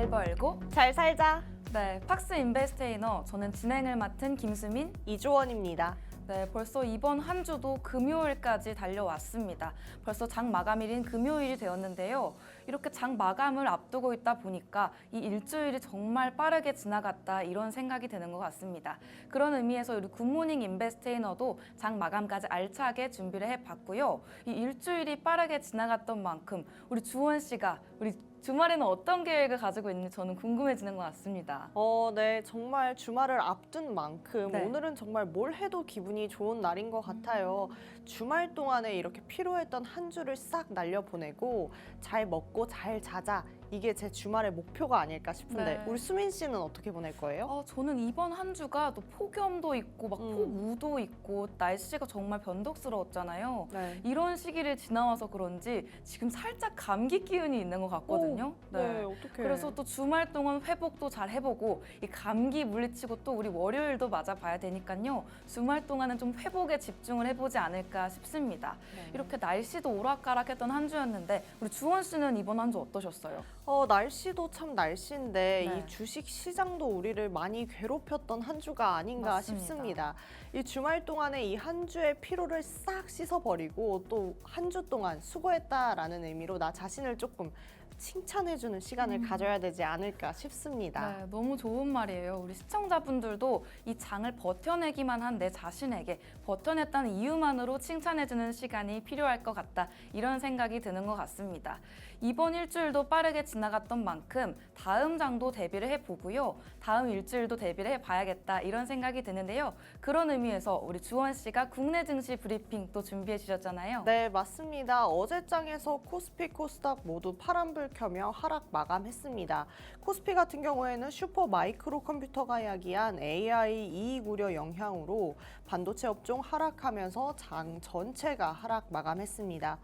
잘 벌고 잘 살자. 네, 팍스 인베스테이너 저는 진행을 맡은 김수민. 이주원입니다. 네, 벌써 이번 한 주도 금요일까지 달려왔습니다. 벌써 장 마감일인 금요일이 되었는데요. 이렇게 장 마감을 앞두고 있다 보니까 이 일주일이 정말 빠르게 지나갔다 이런 생각이 드는 것 같습니다. 그런 의미에서 우리 굿모닝 인베스테이너도 장 마감까지 알차게 준비를 해봤고요. 이 일주일이 빠르게 지나갔던 만큼 우리 주원 씨가 우리 주말에는 어떤 계획을 가지고 있는지 저는 궁금해지는 것 같습니다. 네, 정말 주말을 앞둔 만큼 네. 오늘은 정말 뭘 해도 기분이 좋은 날인 것 같아요. 주말 동안에 이렇게 피로했던 한 주를 싹 날려보내고 잘 먹고 잘 자자. 이게 제 주말의 목표가 아닐까 싶은데 네. 우리 수민 씨는 어떻게 보낼 거예요? 저는 이번 한 주가 또 폭염도 있고 막 폭우도 있고 날씨가 정말 변덕스러웠잖아요. 네. 이런 시기를 지나와서 그런지 지금 살짝 감기 기운이 있는 것 같거든요. 네, 어떡해. 그래서 또 주말 동안 회복도 잘 해보고 이 감기 물리치고 또 우리 월요일도 맞아봐야 되니까요. 주말 동안은 좀 회복에 집중을 해보지 않을까 싶습니다. 네. 이렇게 날씨도 오락가락했던 한 주였는데 우리 주원 씨는 이번 한 주 어떠셨어요? 날씨도 참 날씨인데 네. 이 주식 시장도 우리를 많이 괴롭혔던 한 주가 아닌가 맞습니다. 싶습니다. 이 주말 동안에 이 한 주의 피로를 싹 씻어버리고 또 한 주 동안 수고했다라는 의미로 나 자신을 조금 칭찬해주는 시간을 가져야 되지 않을까 싶습니다. 네, 너무 좋은 말이에요. 우리 시청자분들도 이 장을 버텨내기만 한 내 자신에게 버텨냈다는 이유만으로 칭찬해주는 시간이 필요할 것 같다. 이런 생각이 드는 것 같습니다. 이번 일주일도 빠르게 지나갔던 만큼 다음 장도 대비를 해보고요. 다음 일주일도 대비를 해봐야겠다. 이런 생각이 드는데요. 그런 의미에서 우리 주원 씨가 국내 증시 브리핑 또 준비해 주셨잖아요. 네, 맞습니다. 어제 장에서 코스피, 코스닥 모두 파란불 켜며 하락 마감했습니다. 코스피 같은 경우에는 슈퍼 마이크로 컴퓨터가 야기한 AI 이익 우려 영향으로 반도체 업종 하락하면서 장 전체가 하락 마감했습니다.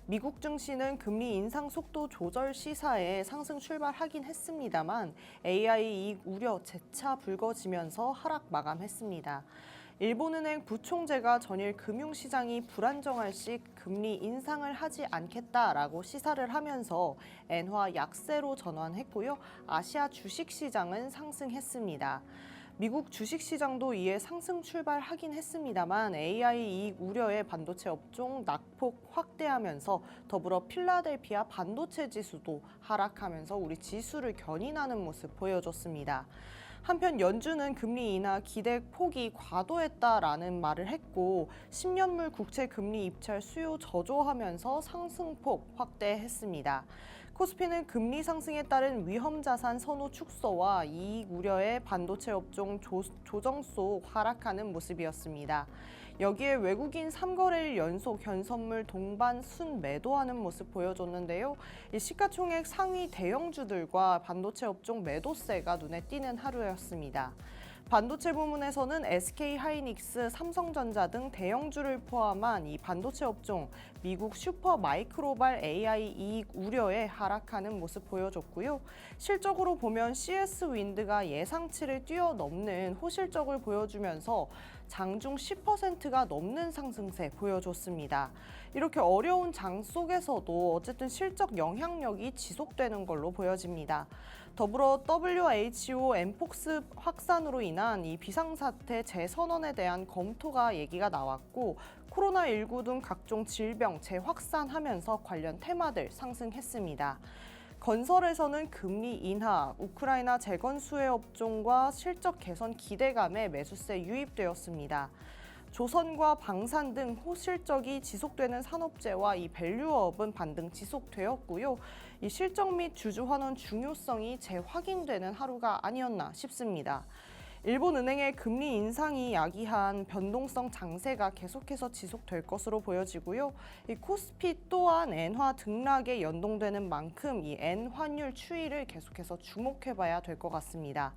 미국 증시는 금리 인상 속도 조절 시사에 상승 출발하긴 했습니다만 AI 이익 우려 재차 불거지면서 하락 마감했습니다. 일본은행 부총재가 전일 금융시장이 불안정할 시 금리 인상을 하지 않겠다라고 시사를 하면서 엔화 약세로 전환했고요. 아시아 주식시장은 상승했습니다. 미국 주식시장도 이에 상승 출발하긴 했습니다만 AI 이익 우려에 반도체 업종 낙폭 확대하면서 더불어 필라델피아 반도체 지수도 하락하면서 우리 지수를 견인하는 모습 보여줬습니다. 한편 연준은 금리 인하 기대 폭이 과도했다라는 말을 했고 10년물 국채 금리 입찰 수요 저조하면서 상승폭 확대했습니다. 코스피는 금리 상승에 따른 위험 자산 선호 축소와 이익 우려에 반도체 업종 조정 속 하락하는 모습이었습니다. 여기에 외국인 3거래일 연속 현선물 동반 순매도하는 모습 보여줬는데요. 이 시가총액 상위 대형주들과 반도체 업종 매도세가 눈에 띄는 하루였습니다. 반도체 부문에서는 SK하이닉스, 삼성전자 등 대형주를 포함한 이 반도체 업종 미국 슈퍼 마이크로발 AI 이익 우려에 하락하는 모습 보여줬고요. 실적으로 보면 CS 윈드가 예상치를 뛰어넘는 호실적을 보여주면서 장중 10%가 넘는 상승세 보여줬습니다. 이렇게 어려운 장 속에서도 어쨌든 실적 영향력이 지속되는 걸로 보여집니다. 더불어 WHO 엠폭스 확산으로 인한 이 비상사태 재선언에 대한 검토가 얘기가 나왔고 코로나19 등 각종 질병 재확산하면서 관련 테마들 상승했습니다. 건설에서는 금리 인하, 우크라이나 재건수혜 업종과 실적 개선 기대감에 매수세 유입되었습니다. 조선과 방산 등 호실적이 지속되는 산업재와 이 밸류업은 반등 지속되었고요. 이 실적 및 주주환원 중요성이 재확인되는 하루가 아니었나 싶습니다. 일본은행의 금리 인상이 야기한 변동성 장세가 계속해서 지속될 것으로 보여지고요. 이 코스피 또한 엔화 등락에 연동되는 만큼 이 엔 환율 추이를 계속해서 주목해봐야 될 것 같습니다.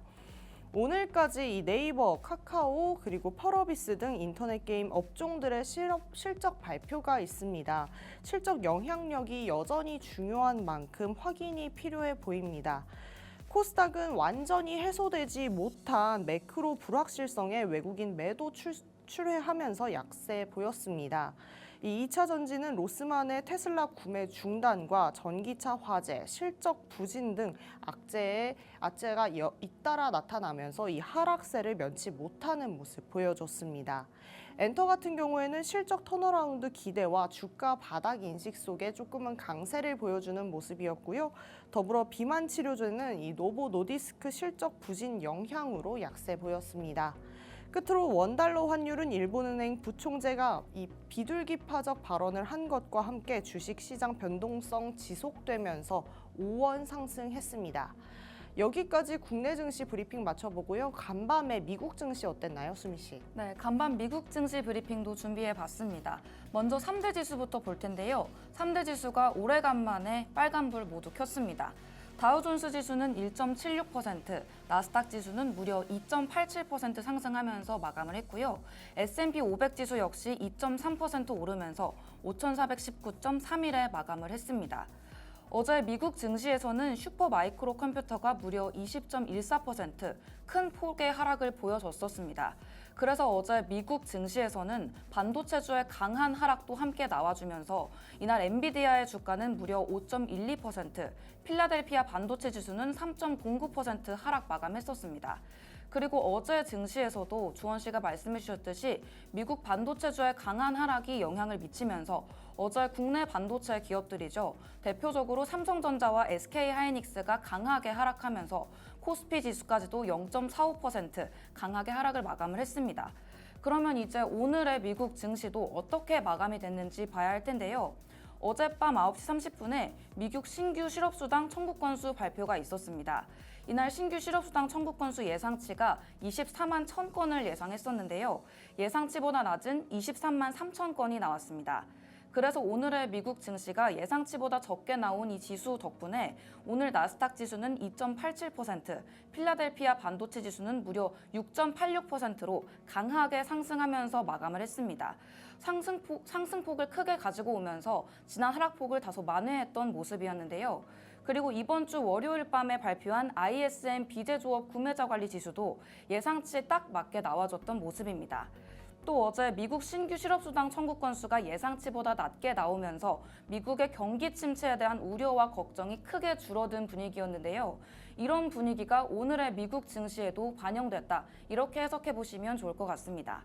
오늘까지 이 네이버, 카카오, 그리고 펄어비스 등 인터넷 게임 업종들의 실적 발표가 있습니다. 실적 영향력이 여전히 중요한 만큼 확인이 필요해 보입니다. 코스닥은 완전히 해소되지 못한 매크로 불확실성에 외국인 매도 출회하면서 약세 보였습니다. 이 2차 전지는 로스만의 테슬라 구매 중단과 전기차 화재, 실적 부진 등 악재가 잇따라 나타나면서 이 하락세를 면치 못하는 모습 보여줬습니다. 엔터 같은 경우에는 실적 턴어라운드 기대와 주가 바닥 인식 속에 조금은 강세를 보여주는 모습이었고요. 더불어 비만 치료제는 이 노보 노디스크 실적 부진 영향으로 약세 보였습니다. 끝으로 원달러 환율은 일본은행 부총재가 이 비둘기파적 발언을 한 것과 함께 주식시장 변동성 지속되면서 5원 상승했습니다. 여기까지 국내 증시 브리핑 마쳐보고요. 간밤에 미국 증시 어땠나요, 수미 씨? 네, 간밤 미국 증시 브리핑도 준비해봤습니다. 먼저 3대 지수부터 볼 텐데요. 3대 지수가 오래간만에 빨간불 모두 켰습니다. 다우존스 지수는 1.76%, 나스닥 지수는 무려 2.87% 상승하면서 마감을 했고요. S&P 500 지수 역시 2.3% 오르면서 5,419.31에 마감을 했습니다. 어제 미국 증시에서는 슈퍼 마이크로 컴퓨터가 무려 20.14% 큰 폭의 하락을 보여줬었습니다. 그래서 어제 미국 증시에서는 반도체주의 강한 하락도 함께 나와주면서 이날 엔비디아의 주가는 무려 5.12%, 필라델피아 반도체 지수는 3.09% 하락 마감했었습니다. 그리고 어제 증시에서도 주원 씨가 말씀해 주셨듯이 미국 반도체주의 강한 하락이 영향을 미치면서 어제 국내 반도체 기업들이죠. 대표적으로 삼성전자와 SK하이닉스가 강하게 하락하면서 코스피 지수까지도 0.45% 강하게 하락을 마감을 했습니다. 그러면 이제 오늘의 미국 증시도 어떻게 마감이 됐는지 봐야 할 텐데요. 어젯밤 9시 30분에 미국 신규 실업수당 청구 건수 발표가 있었습니다. 이날 신규 실업수당 청구 건수 예상치가 24만 1,000건을 예상했었는데요. 예상치보다 낮은 23만 3천 건이 나왔습니다. 그래서 오늘의 미국 증시가 예상치보다 적게 나온 이 지수 덕분에 오늘 나스닥 지수는 2.87%, 필라델피아 반도체 지수는 무려 6.86%로 강하게 상승하면서 마감을 했습니다. 상승폭을 크게 가지고 오면서 지난 하락폭을 다소 만회했던 모습이었는데요. 그리고 이번 주 월요일 밤에 발표한 ISM 비제조업 구매자 관리 지수도 예상치에 딱 맞게 나와줬던 모습입니다. 또 어제 미국 신규 실업수당 청구 건수가 예상치보다 낮게 나오면서 미국의 경기 침체에 대한 우려와 걱정이 크게 줄어든 분위기였는데요. 이런 분위기가 오늘의 미국 증시에도 반영됐다. 이렇게 해석해 보시면 좋을 것 같습니다.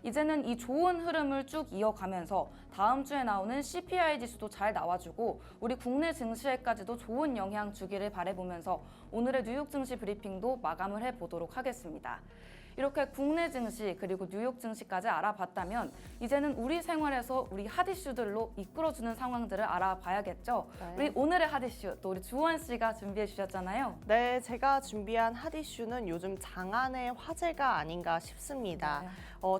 이제는 이 좋은 흐름을 쭉 이어가면서 다음 주에 나오는 CPI 지수도 잘 나와주고 우리 국내 증시에까지도 좋은 영향 주기를 바라보면서 오늘의 뉴욕 증시 브리핑도 마감을 해보도록 하겠습니다. 이렇게 국내 증시 그리고 뉴욕 증시까지 알아봤다면 이제는 우리 생활에서 우리 핫 이슈들로 이끌어주는 상황들을 알아봐야겠죠. 네. 우리 오늘의 핫 이슈 또 우리 주원 씨가 준비해 주셨잖아요. 네, 제가 준비한 핫 이슈는 요즘 장안의 화제가 아닌가 싶습니다. 네.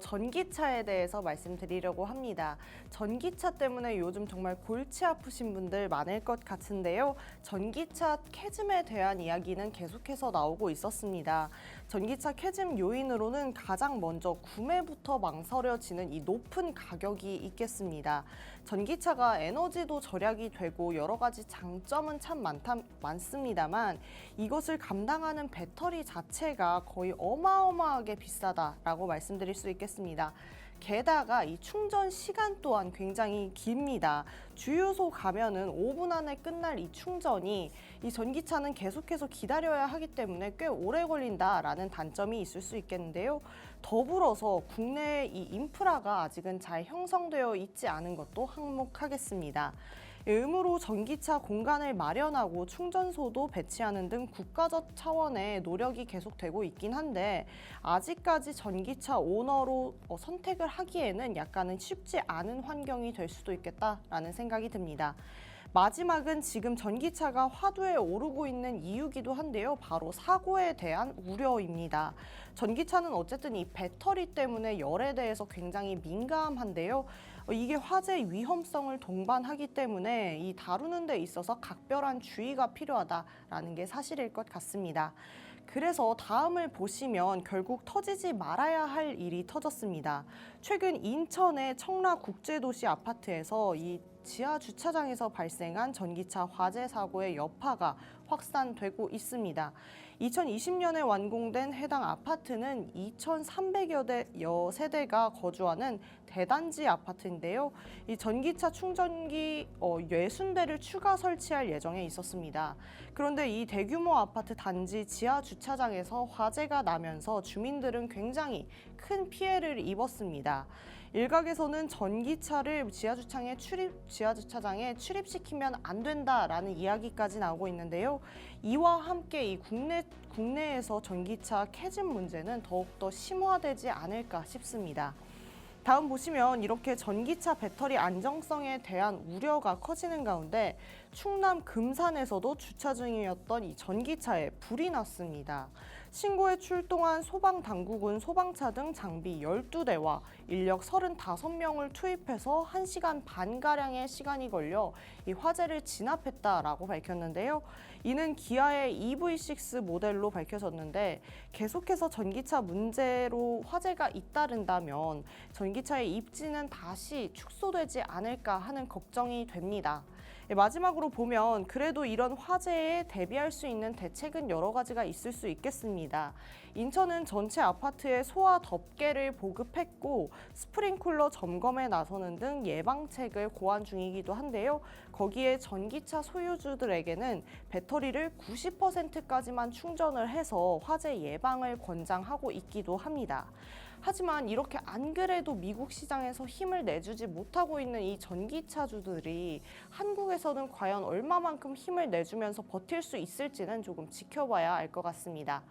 전기차에 대해서 말씀드리려고 합니다. 전기차 때문에 요즘 정말 골치 아프신 분들 많을 것 같은데요. 전기차 캐즘에 대한 이야기는 계속해서 나오고 있었습니다. 전기차 캐즘 요인으로는 가장 먼저 구매부터 망설여지는 이 높은 가격이 있겠습니다. 전기차가 에너지도 절약이 되고 여러 가지 장점은 참 많습니다만 이것을 감당하는 배터리 자체가 거의 어마어마하게 비싸다라고 말씀드릴 수 있겠습니다. 게다가 이 충전 시간 또한 굉장히 깁니다. 주유소 가면은 5분 안에 끝날 이 충전이 이 전기차는 계속해서 기다려야 하기 때문에 꽤 오래 걸린다라는 단점이 있을 수 있겠는데요. 더불어서 국내 이 인프라가 아직은 잘 형성되어 있지 않은 것도 항목하겠습니다. 의무로 전기차 공간을 마련하고 충전소도 배치하는 등 국가적 차원의 노력이 계속되고 있긴 한데 아직까지 전기차 오너로 선택을 하기에는 약간은 쉽지 않은 환경이 될 수도 있겠다라는 생각이 듭니다. 마지막은 지금 전기차가 화두에 오르고 있는 이유기도 한데요. 바로 사고에 대한 우려입니다. 전기차는 어쨌든 이 배터리 때문에 열에 대해서 굉장히 민감한데요. 이게 화재의 위험성을 동반하기 때문에 이 다루는 데 있어서 각별한 주의가 필요하다라는 게 사실일 것 같습니다. 그래서 다음을 보시면 결국 터지지 말아야 할 일이 터졌습니다. 최근 인천의 청라국제도시 아파트에서 이 지하 주차장에서 발생한 전기차 화재 사고의 여파가 확산되고 있습니다. 2020년에 완공된 해당 아파트는 2,300여 세대가 거주하는 대단지 아파트인데요. 이 전기차 충전기 60대를 추가 설치할 예정에 있었습니다. 그런데 이 대규모 아파트 단지 지하 주차장에서 화재가 나면서 주민들은 굉장히 큰 피해를 입었습니다. 일각에서는 전기차를 지하주차장에 출입시키면 안 된다라는 이야기까지 나오고 있는데요. 이와 함께 이 국내에서 전기차 캐즘 문제는 더욱더 심화되지 않을까 싶습니다. 다음 보시면 이렇게 전기차 배터리 안정성에 대한 우려가 커지는 가운데 충남 금산에서도 주차 중이었던 이 전기차에 불이 났습니다. 신고에 출동한 소방당국은 소방차 등 장비 12대와 인력 35명을 투입해서 1시간 반가량의 시간이 걸려 이 화재를 진압했다라고 밝혔는데요. 이는 기아의 EV6 모델로 밝혀졌는데 계속해서 전기차 문제로 화재가 잇따른다면 전기차의 입지는 다시 축소되지 않을까 하는 걱정이 됩니다. 마지막으로 보면 그래도 이런 화재에 대비할 수 있는 대책은 여러 가지가 있을 수 있겠습니다. 인천은 전체 아파트에 소화 덮개를 보급했고 스프링쿨러 점검에 나서는 등 예방책을 고안 중이기도 한데요. 거기에 전기차 소유주들에게는 배터리를 90%까지만 충전을 해서 화재 예방을 권장하고 있기도 합니다. 하지만 이렇게 안 그래도 미국 시장에서 힘을 내주지 못하고 있는 이 전기차주들이 한국에서는 과연 얼마만큼 힘을 내주면서 버틸 수 있을지는 조금 지켜봐야 알 것 같습니다.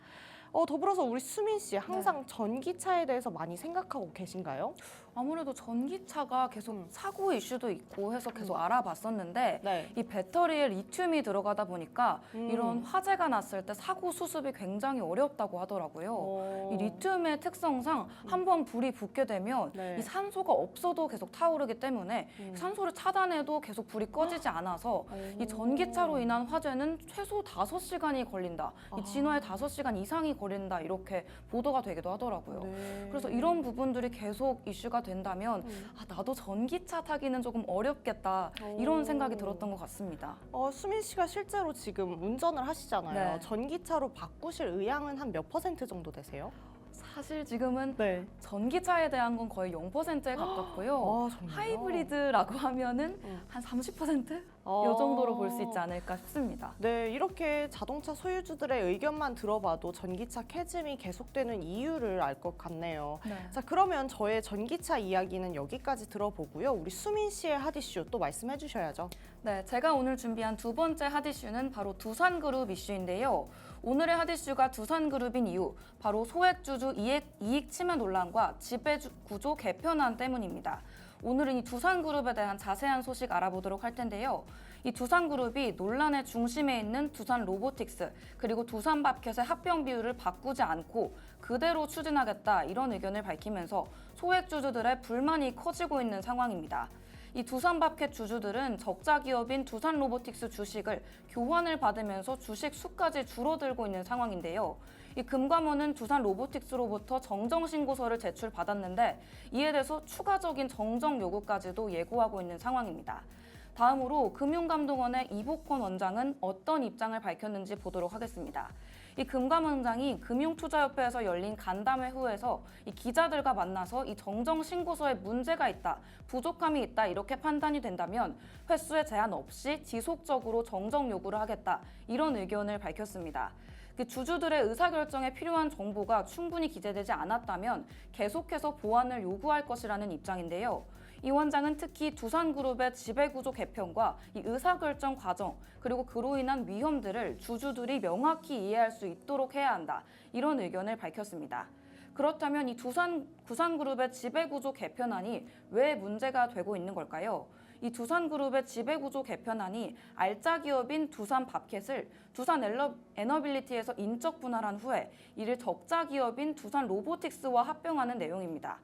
더불어서 우리 수민 씨 항상 전기차에 대해서 많이 생각하고 계신가요? 아무래도 전기차가 계속 사고 이슈도 있고 해서 계속 알아봤었는데 네. 이 배터리에 리튬이 들어가다 보니까 이런 화재가 났을 때 사고 수습이 굉장히 어렵다고 하더라고요. 이 리튬의 특성상 한번 불이 붙게 되면 네. 이 산소가 없어도 계속 타오르기 때문에 산소를 차단해도 계속 불이 꺼지지 않아서 이 전기차로 인한 화재는 최소 5시간이 걸린다. 이 진화에 5시간 이상이 걸린다. 이렇게 보도가 되기도 하더라고요. 네. 그래서 이런 부분들이 계속 이슈가 된다면 나도 전기차 타기는 조금 어렵겠다 이런 생각이 들었던 것 같습니다. 수민 씨가 실제로 지금 운전을 하시잖아요. 네. 전기차로 바꾸실 의향은 한 몇 % 정도 되세요? 사실 지금은 네. 전기차에 대한 건 거의 0%에 가깝고요. 정말요? 하이브리드라고 하면은 한 30%? 이 정도로 볼 수 있지 않을까 싶습니다. 네, 이렇게 자동차 소유주들의 의견만 들어봐도 전기차 캐즘이 계속되는 이유를 알 것 같네요. 네. 자, 그러면 저의 전기차 이야기는 여기까지 들어보고요. 우리 수민 씨의 핫 이슈 또 말씀해 주셔야죠. 네, 제가 오늘 준비한 두 번째 핫이슈는 바로 두산그룹 이슈인데요. 오늘의 핫이슈가 두산그룹인 이유, 바로 소액주주 이익 침해 논란과 지배구조 개편안 때문입니다. 오늘은 이 두산그룹에 대한 자세한 소식 알아보도록 할 텐데요. 이 두산그룹이 논란의 중심에 있는 두산로보틱스 그리고 두산밥켓의 합병 비율을 바꾸지 않고 그대로 추진하겠다 이런 의견을 밝히면서 소액주주들의 불만이 커지고 있는 상황입니다. 이 두산밥켓 주주들은 적자 기업인 두산로보틱스 주식을 교환을 받으면서 주식 수까지 줄어들고 있는 상황인데요. 이 금감원은 두산로보틱스로부터 정정신고서를 제출받았는데 이에 대해서 추가적인 정정 요구까지도 예고하고 있는 상황입니다. 다음으로 금융감독원의 이복권 원장은 어떤 입장을 밝혔는지 보도록 하겠습니다. 이 금감원장이 금융투자협회에서 열린 간담회 후에서 이 기자들과 만나서 이 정정신고서에 문제가 있다, 부족함이 있다 이렇게 판단이 된다면 횟수에 제한 없이 지속적으로 정정 요구를 하겠다 이런 의견을 밝혔습니다. 주주들의 의사결정에 필요한 정보가 충분히 기재되지 않았다면 계속해서 보완을 요구할 것이라는 입장인데요. 이 원장은 특히 두산그룹의 지배구조 개편과 이 의사결정 과정 그리고 그로 인한 위험들을 주주들이 명확히 이해할 수 있도록 해야 한다. 이런 의견을 밝혔습니다. 그렇다면 이 두산그룹의 지배구조 개편안이 왜 문제가 되고 있는 걸까요? 이 두산그룹의 지배구조 개편안이 알짜 기업인 두산밥켓을 두산에너빌리티에서 인적 분할한 후에 이를 적자 기업인 두산로보틱스와 합병하는 내용입니다.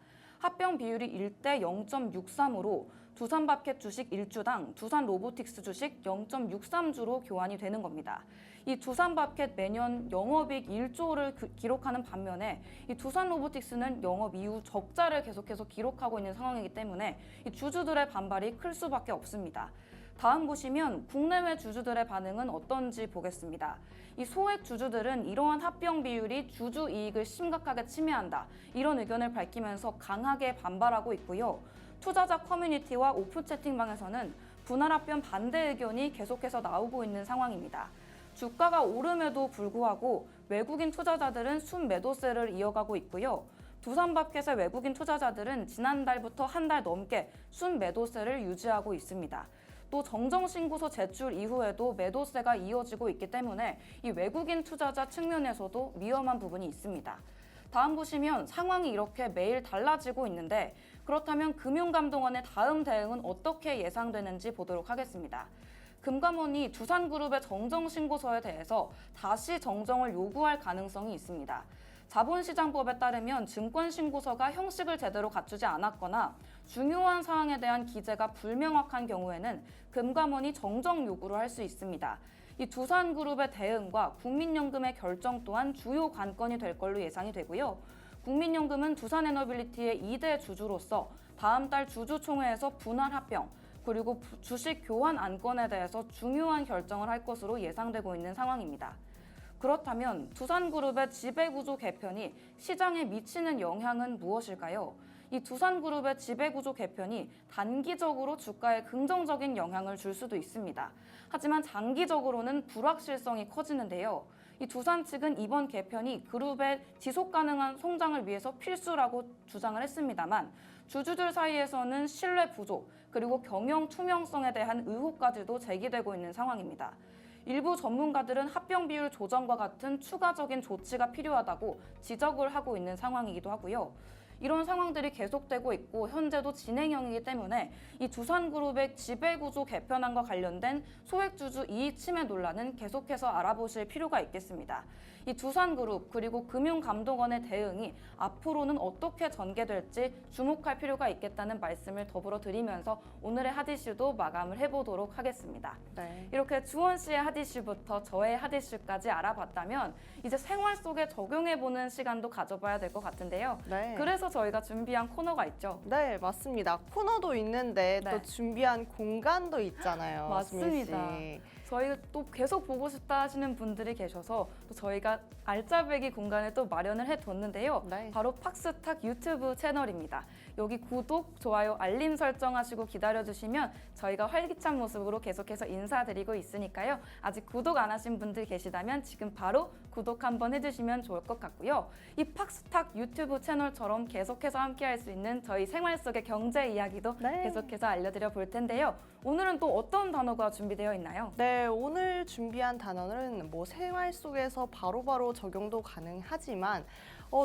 합병 비율이 1대 0.63으로 두산밥켓 주식 1주당 두산 로보틱스 주식 0.63주로 교환이 되는 겁니다. 이 두산밥켓 매년 영업이익 1조를 기록하는 반면에 이 두산 로보틱스는 영업 이후 적자를 계속해서 기록하고 있는 상황이기 때문에 이 주주들의 반발이 클 수밖에 없습니다. 다음 보시면 국내외 주주들의 반응은 어떤지 보겠습니다. 이 소액 주주들은 이러한 합병 비율이 주주 이익을 심각하게 침해한다. 이런 의견을 밝히면서 강하게 반발하고 있고요. 투자자 커뮤니티와 오픈 채팅방에서는 분할 합병 반대 의견이 계속해서 나오고 있는 상황입니다. 주가가 오름에도 불구하고 외국인 투자자들은 순매도세를 이어가고 있고요. 두산밥켓의 외국인 투자자들은 지난달부터 한 달 넘게 순매도세를 유지하고 있습니다. 또 정정신고서 제출 이후에도 매도세가 이어지고 있기 때문에 이 외국인 투자자 측면에서도 위험한 부분이 있습니다. 다음 보시면 상황이 이렇게 매일 달라지고 있는데 그렇다면 금융감독원의 다음 대응은 어떻게 예상되는지 보도록 하겠습니다. 금감원이 두산그룹의 정정신고서에 대해서 다시 정정을 요구할 가능성이 있습니다. 자본시장법에 따르면 증권신고서가 형식을 제대로 갖추지 않았거나 중요한 사항에 대한 기재가 불명확한 경우에는 금감원이 정정 요구를 할 수 있습니다. 이 두산그룹의 대응과 국민연금의 결정 또한 주요 관건이 될 걸로 예상이 되고요. 국민연금은 두산에너빌리티의 2대 주주로서 다음 달 주주총회에서 분할 합병, 그리고 주식 교환 안건에 대해서 중요한 결정을 할 것으로 예상되고 있는 상황입니다. 그렇다면 두산그룹의 지배구조 개편이 시장에 미치는 영향은 무엇일까요? 이 두산그룹의 지배구조 개편이 단기적으로 주가에 긍정적인 영향을 줄 수도 있습니다. 하지만 장기적으로는 불확실성이 커지는데요. 이 두산 측은 이번 개편이 그룹의 지속 가능한 성장을 위해서 필수라고 주장을 했습니다만 주주들 사이에서는 신뢰 부족 그리고 경영 투명성에 대한 의혹까지도 제기되고 있는 상황입니다. 일부 전문가들은 합병 비율 조정과 같은 추가적인 조치가 필요하다고 지적을 하고 있는 상황이기도 하고요. 이런 상황들이 계속되고 있고 현재도 진행형이기 때문에 이 두산그룹의 지배구조 개편안과 관련된 소액주주 이익 침해 논란은 계속해서 알아보실 필요가 있겠습니다. 이 두산그룹 그리고 금융감독원의 대응이 앞으로는 어떻게 전개될지 주목할 필요가 있겠다는 말씀을 더불어 드리면서 오늘의 핫이슈도 마감을 해보도록 하겠습니다. 네. 이렇게 주원 씨의 핫이슈부터 저의 핫이슈까지 알아봤다면 이제 생활 속에 적용해보는 시간도 가져봐야 될 것 같은데요. 네. 그래서 저희가 준비한 코너가 있죠. 네, 맞습니다. 코너도 있는데 네. 또 준비한 공간도 있잖아요. 맞습니다. 수민 씨. 저희가 또 계속 보고 싶다 하시는 분들이 계셔서 또 저희가 알짜배기 공간을 또 마련을 해뒀는데요. 네. 바로 팍스탁 유튜브 채널입니다. 여기 구독, 좋아요, 알림 설정하시고 기다려주시면 저희가 활기찬 모습으로 계속해서 인사드리고 있으니까요. 아직 구독 안 하신 분들 계시다면 지금 바로 구독 한번 해주시면 좋을 것 같고요. 이 팍스탁 유튜브 채널처럼 계속해서 함께할 수 있는 저희 생활 속의 경제 이야기도 네. 계속해서 알려드려 볼 텐데요. 오늘은 또 어떤 단어가 준비되어 있나요? 네, 오늘 준비한 단어는 뭐 생활 속에서 바로바로 적용도 가능하지만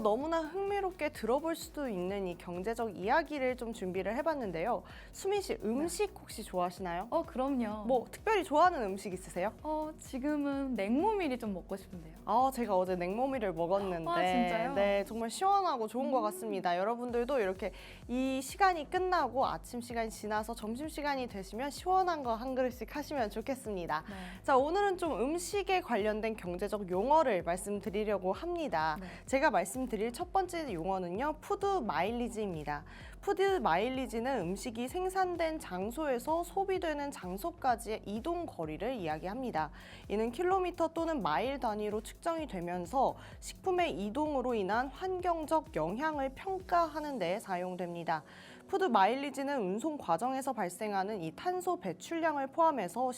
너무나 흥미롭게 들어볼 수도 있는 이 경제적 이야기를 좀 준비를 해봤는데요. 수민 씨, 음식 혹시 좋아하시나요? 그럼요. 뭐 특별히 좋아하는 음식 있으세요? 지금은 냉모밀이 좀 먹고 싶은데요. 제가 어제 냉모밀을 먹었는데 진짜요? 네, 정말 시원하고 좋은 것 같습니다. 여러분들도 이렇게 이 시간이 끝나고 아침 시간이 지나서 점심 시간이 되시면 시원한 거 한 그릇씩 하시면 좋겠습니다. 네. 자, 오늘은 좀 음식에 관련된 경제적 용어를 말씀드리려고 합니다. 네. 제가 말씀드릴 첫 번째 용어는요, 푸드 마일리지입니다. 푸드 마일리지는 음식이 생산된 장소에서 소비되는 장소까지의 이동 거리를 이야기합니다. 이는 킬로미터 또는 마일 단위로 측정이 되면서 식품의 이동으로 인한 환경적 영향을 평가하는 데 사용됩니다. 푸드 마일리지는 운송 과정에서 발생하는 이 탄소 배출량을 포함해서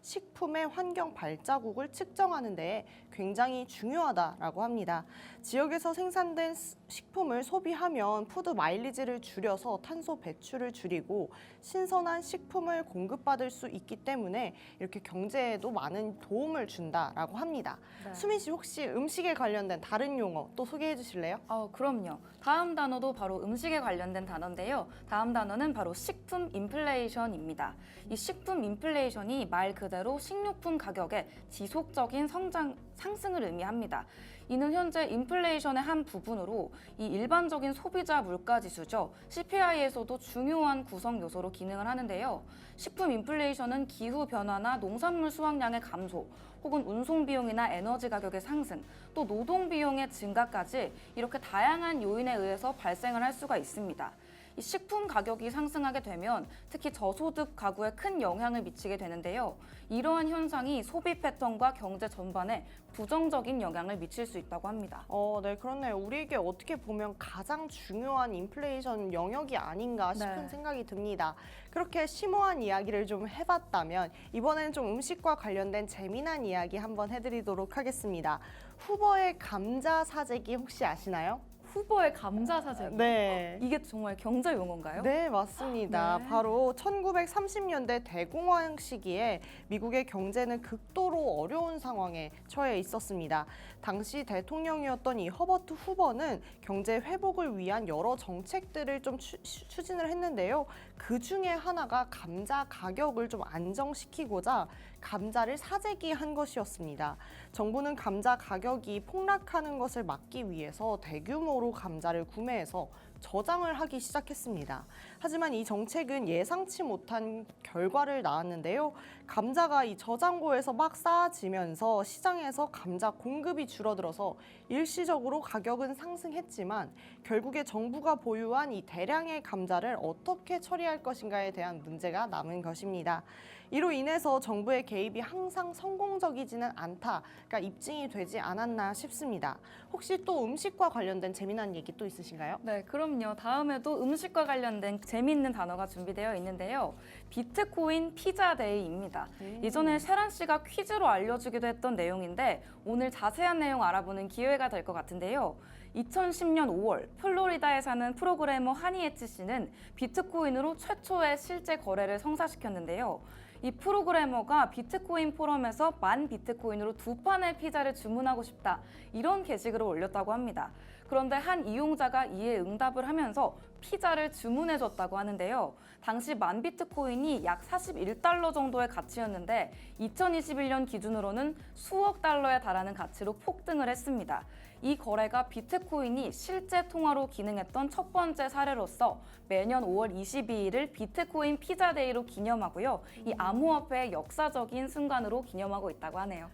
식품의 환경 발자국을 측정하는 데 굉장히 중요하다라고 합니다. 지역에서 생산된 식품을 소비하면 푸드 마일리지를 줄여서 탄소 배출을 줄이고 신선한 식품을 공급받을 수 있기 때문에 이렇게 경제에도 많은 도움을 준다라고 합니다. 네. 수민 씨, 혹시 음식에 관련된 다른 용어 또 소개해 주실래요? 그럼요. 다음 단어도 바로 음식에 관련된 단어인데요. 있는데요. 다음 단어는 바로 식품 인플레이션입니다. 이 식품 인플레이션이 말 그대로 식료품 가격의 지속적인 상승을 의미합니다. 이는 현재 인플레이션의 한 부분으로 이 일반적인 소비자 물가 지수죠. CPI에서도 중요한 구성 요소로 기능을 하는데요. 식품 인플레이션은 기후 변화나 농산물 수확량의 감소, 혹은 운송 비용이나 에너지 가격의 상승, 또 노동 비용의 증가까지 이렇게 다양한 요인에 의해서 발생을 할 수가 있습니다. 이 식품 가격이 상승하게 되면 특히 저소득 가구에 큰 영향을 미치게 되는데요. 이러한 현상이 소비 패턴과 경제 전반에 부정적인 영향을 미칠 수 있다고 합니다. 네, 그렇네요. 우리에게 어떻게 보면 가장 중요한 인플레이션 영역이 아닌가 싶은 네. 생각이 듭니다. 그렇게 심오한 이야기를 좀 해봤다면 이번엔 좀 음식과 관련된 재미난 이야기 한번 해드리도록 하겠습니다. 후보의 감자 사재기 혹시 아시나요? 후보의 감자 사재기. 네. 이게 정말 경제 용어인가요? 네, 맞습니다. 네. 바로 1930년대 대공황 시기에 미국의 경제는 극도로 어려운 상황에 처해 있었습니다. 당시 대통령이었던 이 허버트 후보는 경제 회복을 위한 여러 정책들을 좀 추진을 했는데요. 그 중에 하나가 감자 가격을 좀 안정시키고자 감자를 사재기한 것이었습니다. 정부는 감자 가격이 폭락하는 것을 막기 위해서 대규모로 감자를 구매해서 저장을 하기 시작했습니다. 하지만 이 정책은 예상치 못한 결과를 낳았는데요. 감자가 이 저장고에서 막 쌓아지면서 시장에서 감자 공급이 줄어들어서 일시적으로 가격은 상승했지만 결국에 정부가 보유한 이 대량의 감자를 어떻게 처리할 것인가에 대한 문제가 남은 것입니다. 이로 인해서 정부의 개입이 항상 성공적이지는 않다가 입증이 되지 않았나 싶습니다. 혹시 또 음식과 관련된 재미난 얘기 또 있으신가요? 네, 그럼요. 다음에도 음식과 관련된 재미있는 단어가 준비되어 있는데요. 비트코인 피자데이입니다. 예전에 세란 씨가 퀴즈로 알려주기도 했던 내용인데 오늘 자세한 내용 알아보는 기회가 될 것 같은데요. 2010년 5월 플로리다에 사는 프로그래머 하니에치 씨는 비트코인으로 최초의 실제 거래를 성사시켰는데요. 이 프로그래머가 비트코인 포럼에서 10,000 비트코인으로 2판의 피자를 주문하고 싶다, 이런 게시글을 올렸다고 합니다. 그런데 한 이용자가 이에 응답을 하면서 피자를 주문해줬다고 하는데요. 당시 10,000 비트코인이 약 41달러 정도의 가치였는데 2021년 기준으로는 수억 달러에 달하는 가치로 폭등을 했습니다. 이 거래가 비트코인이 실제 통화로 기능했던 첫 번째 사례로서 매년 5월 22일을 비트코인 피자데이로 기념하고요. 이 암호화폐의 역사적인 순간으로 기념하고 있다고 하네요.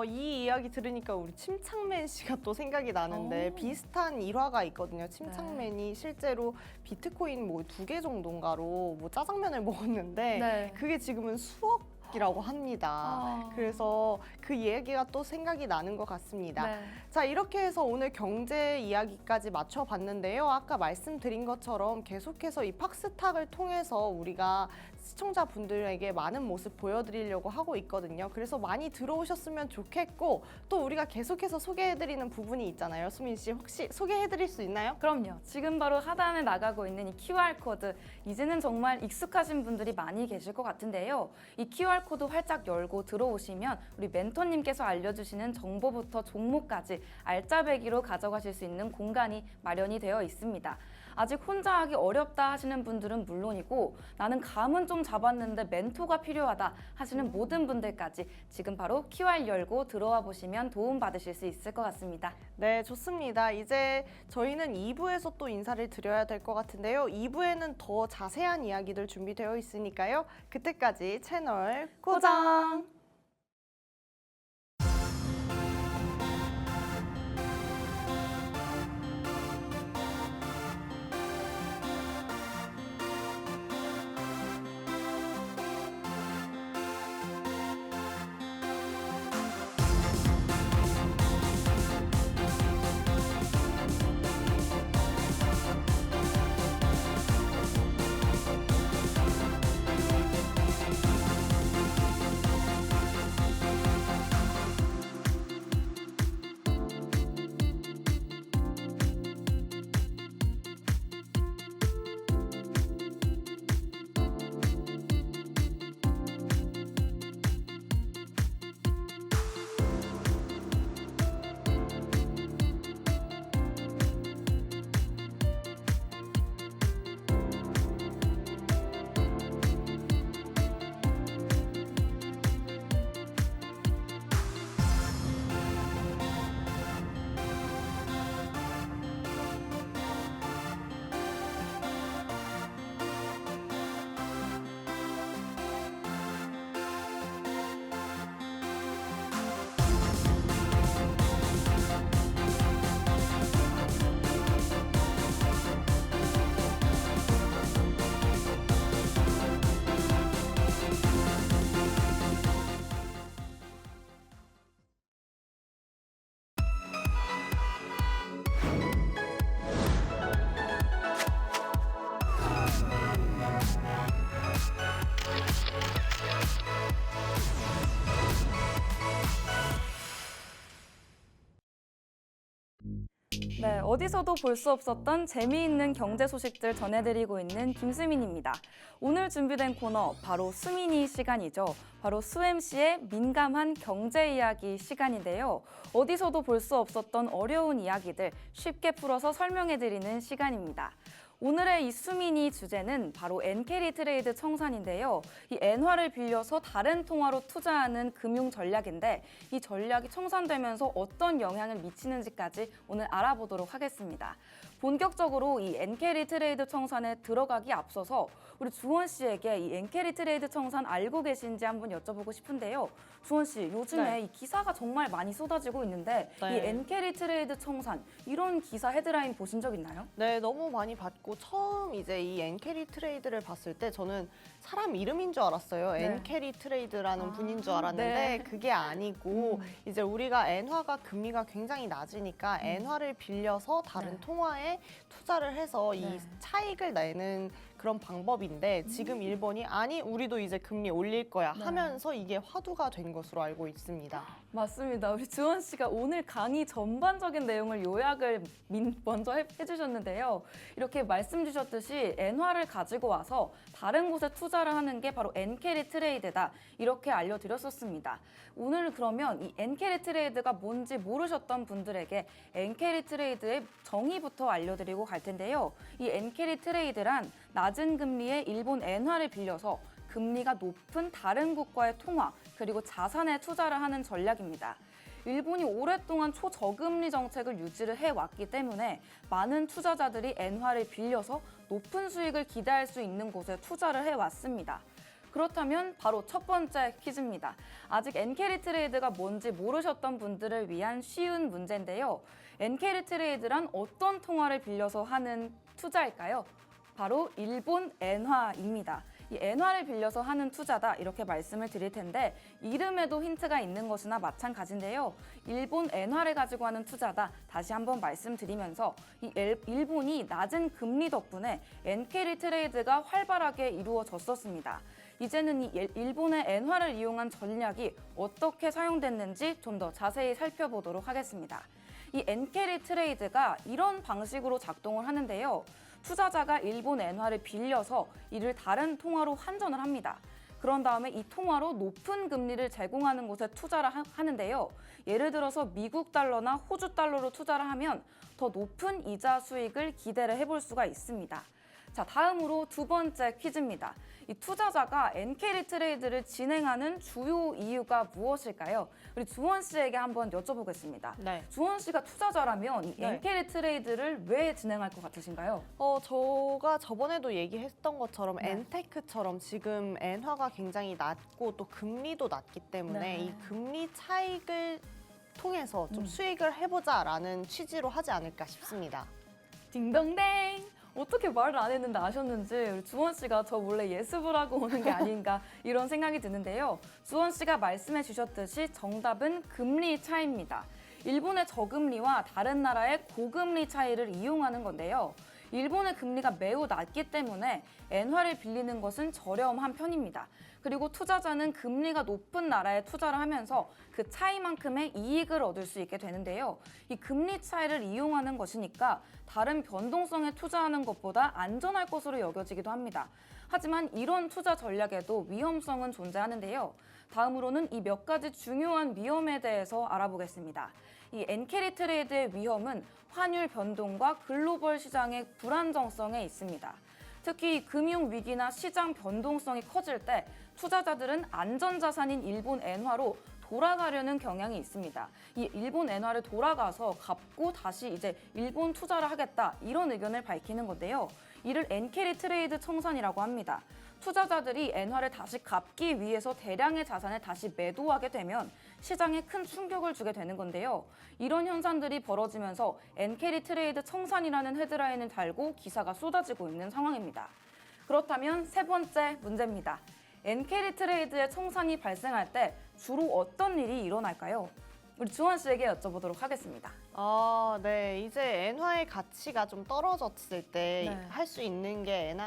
이 이야기 들으니까 우리 침착맨 씨가 또 생각이 나는데 비슷한 일화가 있거든요. 침착맨이 실제로 비트코인 뭐 2개 정도인가로 뭐 짜장면을 먹었는데 네. 그게 지금은 수억이라고 합니다. 그래서 그 얘기가 또 생각이 나는 것 같습니다. 네. 자, 이렇게 해서 오늘 경제 이야기까지 맞춰봤는데요. 아까 말씀드린 것처럼 계속해서 이 팍스탁을 통해서 우리가 시청자분들에게 많은 모습 보여드리려고 하고 있거든요. 그래서 많이 들어오셨으면 좋겠고 또 우리가 계속해서 소개해드리는 부분이 있잖아요. 수민 씨, 혹시 소개해드릴 수 있나요? 그럼요. 지금 바로 하단에 나가고 있는 이 QR코드, 이제는 정말 익숙하신 분들이 많이 계실 것 같은데요. 이 QR코드 활짝 열고 들어오시면 우리 멘토님께서 알려주시는 정보부터 종목까지 알짜배기로 가져가실 수 있는 공간이 마련이 되어 있습니다. 아직 혼자 하기 어렵다 하시는 분들은 물론이고 나는 감은 좀 잡았는데 멘토가 필요하다 하시는 모든 분들까지 지금 바로 QR 열고 들어와 보시면 도움 받으실 수 있을 것 같습니다. 네, 좋습니다. 이제 저희는 2부에서 또 인사를 드려야 될 것 같은데요. 2부에는 더 자세한 이야기들 준비되어 있으니까요. 그때까지 채널 고정! 네, 어디서도 볼 수 없었던 재미있는 경제 소식들 전해드리고 있는 김수민입니다. 오늘 준비된 코너 바로 수민이 시간이죠. 바로 수MC의 민감한 경제 이야기 시간인데요. 어디서도 볼 수 없었던 어려운 이야기들 쉽게 풀어서 설명해드리는 시간입니다. 오늘의 이 수민이 주제는 바로 엔캐리 트레이드 청산인데요. 이 엔화를 빌려서 다른 통화로 투자하는 금융 전략인데 이 전략이 청산되면서 어떤 영향을 미치는지까지 오늘 알아보도록 하겠습니다. 본격적으로 이 엔캐리 트레이드 청산에 들어가기 앞서서 우리 주원 씨에게 이 엔캐리 트레이드 청산 알고 계신지 한번 여쭤보고 싶은데요. 주원 씨, 요즘에 네. 이 기사가 정말 많이 쏟아지고 있는데 네. 이 엔캐리 트레이드 청산 이런 기사 헤드라인 보신 적 있나요? 네, 너무 많이 봤고 처음 이제 이 엔캐리 트레이드를 봤을 때 저는 사람 이름인 줄 알았어요. 네. 엔캐리 트레이드라는 아, 분인 줄 알았는데 네. 그게 아니고 이제 우리가 엔화가 금리가 굉장히 낮으니까 엔화를 빌려서 다른 네. 통화에 투자를 해서 네. 이 차익을 내는 그런 방법인데 지금 일본이 아니 우리도 이제 금리 올릴 거야 네. 하면서 이게 화두가 된 것으로 알고 있습니다. 맞습니다. 우리 주원 씨가 오늘 강의 전반적인 내용을 요약을 먼저 해주셨는데요. 이렇게 말씀 주셨듯이 엔화를 가지고 와서 다른 곳에 투자를 하는 게 바로 엔캐리 트레이드다. 이렇게 알려드렸었습니다. 오늘 그러면 이 엔캐리 트레이드가 뭔지 모르셨던 분들에게 엔캐리 트레이드의 정의부터 알려드리고 갈 텐데요. 이 엔캐리 트레이드란 낮은 금리의 일본 엔화를 빌려서 금리가 높은 다른 국가의 통화 그리고 자산에 투자를 하는 전략입니다. 일본이 오랫동안 초저금리 정책을 유지를 해왔기 때문에 많은 투자자들이 엔화를 빌려서 높은 수익을 기대할 수 있는 곳에 투자를 해왔습니다. 그렇다면 바로 첫 번째 퀴즈입니다. 아직 엔캐리 트레이드가 뭔지 모르셨던 분들을 위한 쉬운 문제인데요. 엔캐리 트레이드란 어떤 통화를 빌려서 하는 투자일까요? 바로 일본 엔화입니다. 이 엔화를 빌려서 하는 투자다 이렇게 말씀을 드릴 텐데 이름에도 힌트가 있는 것이나 마찬가지인데요. 일본 엔화를 가지고 하는 투자다 다시 한번 말씀드리면서 이 일본이 낮은 금리 덕분에 엔캐리 트레이드가 활발하게 이루어졌었습니다. 이제는 이 일본의 엔화를 이용한 전략이 어떻게 사용됐는지 좀 더 자세히 살펴보도록 하겠습니다. 이 엔캐리 트레이드가 이런 방식으로 작동을 하는데요. 투자자가 일본 엔화를 빌려서 이를 다른 통화로 환전을 합니다. 그런 다음에 이 통화로 높은 금리를 제공하는 곳에 투자를 하는데요. 예를 들어서 미국 달러나 호주 달러로 투자를 하면 더 높은 이자 수익을 기대를 해볼 수가 있습니다. 자, 다음으로 두 번째 퀴즈입니다. 이 투자자가 엔캐리 트레이드를 진행하는 주요 이유가 무엇일까요? 우리 주원 씨에게 한번 여쭤보겠습니다. 네. 주원 씨가 투자자라면 이 네. 엔캐리 트레이드를 왜 진행할 것 같으신가요? 제가 저번에도 얘기했던 것처럼 네. 엔테크처럼 지금 엔화가 굉장히 낮고 또 금리도 낮기 때문에 네. 이 금리 차익을 통해서 좀 음. 수익을 해보자라는 취지로 하지 않을까 싶습니다. 딩동댕! 어떻게 말을 안 했는데 아셨는지 우리 주원 씨가 저 몰래 예습을 하고 오는 게 아닌가 이런 생각이 드는데요. 주원 씨가 말씀해 주셨듯이 정답은 금리 차이입니다. 일본의 저금리와 다른 나라의 고금리 차이를 이용하는 건데요. 일본의 금리가 매우 낮기 때문에 엔화를 빌리는 것은 저렴한 편입니다. 그리고 투자자는 금리가 높은 나라에 투자를 하면서 그 차이만큼의 이익을 얻을 수 있게 되는데요. 이 금리 차이를 이용하는 것이니까 다른 변동성에 투자하는 것보다 안전할 것으로 여겨지기도 합니다. 하지만 이런 투자 전략에도 위험성은 존재하는데요. 다음으로는 이 몇 가지 중요한 위험에 대해서 알아보겠습니다. 이 엔캐리 트레이드의 위험은 환율 변동과 글로벌 시장의 불안정성에 있습니다. 특히 금융 위기나 시장 변동성이 커질 때 투자자들은 안전자산인 일본 엔화로 돌아가려는 경향이 있습니다. 이 일본 엔화를 돌아가서 갚고 다시 이제 일본 투자를 하겠다 이런 의견을 밝히는 건데요. 이를 엔캐리 트레이드 청산이라고 합니다. 투자자들이 엔화를 다시 갚기 위해서 대량의 자산을 다시 매도하게 되면 시장에 큰 충격을 주게 되는 건데요. 이런 현상들이 벌어지면서 엔캐리 트레이드 청산이라는 헤드라인을 달고 기사가 쏟아지고 있는 상황입니다. 그렇다면 세 번째 문제입니다. 엔캐리 트레이드의 청산이 발생할 때 주로 어떤 일이 일어날까요? 우리 주원 씨에게 여쭤보도록 하겠습니다. 네. 이제 엔화의 가치가 좀 떨어졌을 때 네. 할 수 있는 게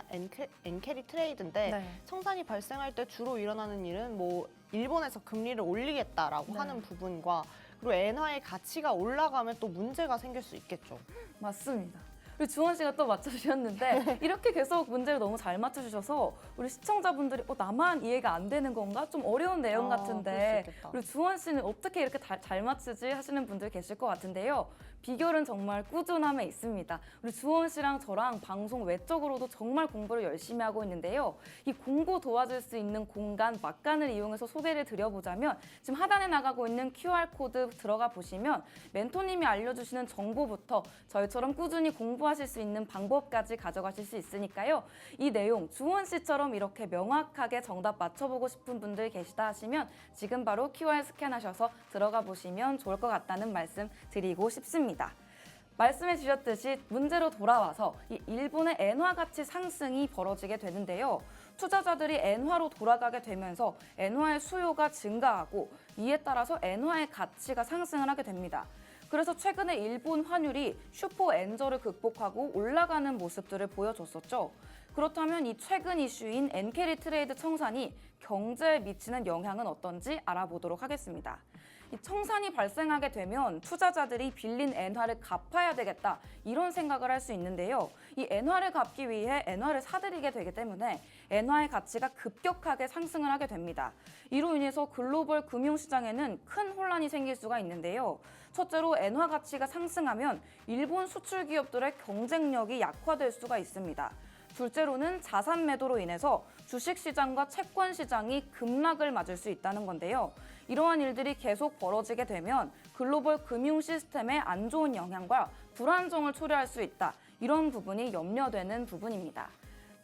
엔캐리 트레이드인데 네. 청산이 발생할 때 주로 일어나는 일은 뭐 일본에서 금리를 올리겠다라고 네. 하는 부분과 그리고 엔화의 가치가 올라가면 또 문제가 생길 수 있겠죠. 맞습니다. 우리 주원 씨가 또 맞춰주셨는데 이렇게 계속 문제를 너무 잘 맞춰주셔서 우리 시청자분들이 나만 이해가 안 되는 건가? 좀 어려운 내용 그럴 같은데 수 있겠다. 우리 주원 씨는 어떻게 이렇게 잘 맞추지 하시는 분들 계실 것 같은데요. 비결은 정말 꾸준함에 있습니다. 우리 주원 씨랑 저랑 방송 외적으로도 정말 공부를 열심히 하고 있는데요. 이 공부 도와줄 수 있는 공간 막간을 이용해서 소개를 드려보자면 지금 하단에 나가고 있는 QR코드 들어가 보시면 멘토님이 알려주시는 정보부터 저희처럼 꾸준히 공부하실 수 있는 방법까지 가져가실 수 있으니까요. 이 내용 주원 씨처럼 이렇게 명확하게 정답 맞춰보고 싶은 분들 계시다 하시면 지금 바로 QR 스캔하셔서 들어가 보시면 좋을 것 같다는 말씀 드리고 싶습니다. 말씀해 주셨듯이 문제로 돌아와서 이 일본의 엔화 가치 상승이 벌어지게 되는데요. 투자자들이 엔화로 돌아가게 되면서 엔화의 수요가 증가하고 이에 따라서 엔화의 가치가 상승을 하게 됩니다. 그래서 최근에 일본 환율이 슈퍼 엔저를 극복하고 올라가는 모습들을 보여줬었죠. 그렇다면 이 최근 이슈인 엔캐리 트레이드 청산이 경제에 미치는 영향은 어떤지 알아보도록 하겠습니다. 이 청산이 발생하게 되면 투자자들이 빌린 엔화를 갚아야 되겠다 이런 생각을 할 수 있는데요. 이 엔화를 갚기 위해 엔화를 사들이게 되기 때문에 엔화의 가치가 급격하게 상승을 하게 됩니다. 이로 인해서 글로벌 금융시장에는 큰 혼란이 생길 수가 있는데요. 첫째로 엔화 가치가 상승하면 일본 수출 기업들의 경쟁력이 약화될 수가 있습니다. 둘째로는 자산 매도로 인해서 주식시장과 채권시장이 급락을 맞을 수 있다는 건데요. 이러한 일들이 계속 벌어지게 되면 글로벌 금융 시스템에 안 좋은 영향과 불안정을 초래할 수 있다. 이런 부분이 염려되는 부분입니다.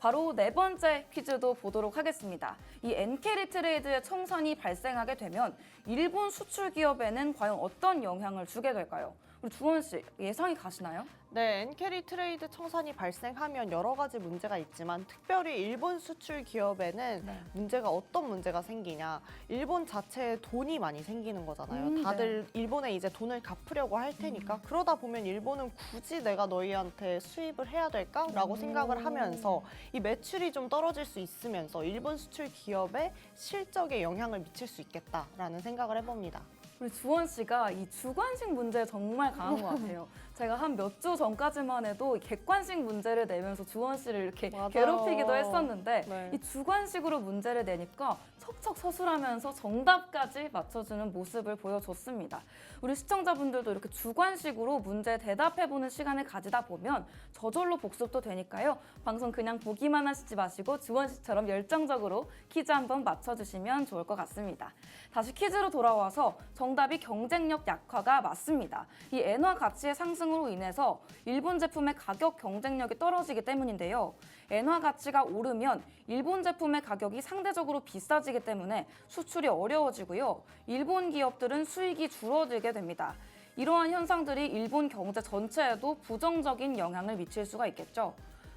바로 네 번째 퀴즈도 보도록 하겠습니다. 이 엔캐리 트레이드의 청산이 발생하게 되면 일본 수출 기업에는 과연 어떤 영향을 주게 될까요? 우리 주원 씨 예상이 가시나요? 네, 엔캐리 트레이드 청산이 발생하면 여러 가지 문제가 있지만 특별히 일본 수출 기업에는 문제가 어떤 문제가 생기냐. 일본 자체에 돈이 많이 생기는 거잖아요. 다들 일본에 이제 돈을 갚으려고 할 테니까 그러다 보면 일본은 굳이 내가 너희한테 수입을 해야 될까라고 생각을 하면서 이 매출이 좀 떨어질 수 있으면서 일본 수출 기업의 실적에 영향을 미칠 수 있겠다라는 생각을 해봅니다. 우리 주원 씨가 이 주관식 문제에 정말 강한 것 같아요. 제가 한 몇 주 전까지만 해도 이 객관식 문제를 내면서 주원 씨를 이렇게 맞아요. 괴롭히기도 했었는데 네. 이 주관식으로 문제를 내니까 척척 서술하면서 정답까지 맞춰주는 모습을 보여줬습니다. 우리 시청자분들도 이렇게 주관식으로 문제 대답해보는 시간을 가지다 보면 저절로 복습도 되니까요. 방송 그냥 보기만 하시지 마시고 주원 씨처럼 열정적으로 퀴즈 한번 맞춰주시면 좋을 것 같습니다. 다시 퀴즈로 돌아와서 정답이 경쟁력 약화가 맞습니다. 이 엔화 가치의 상승으로 인해서 일본 제품의 가격 경쟁력이 떨어지기 때문인데요. 엔화 가치가 오르면 일본 제품의 가격이 상대적으로 비싸지기 때문에 수출이 어려워지고요. 일본 기업들은 수익이 줄어들게 됩니다. 이러한 현상들이 일본 경제 전체에도 부정적인 영향을 미칠 수가 있겠죠.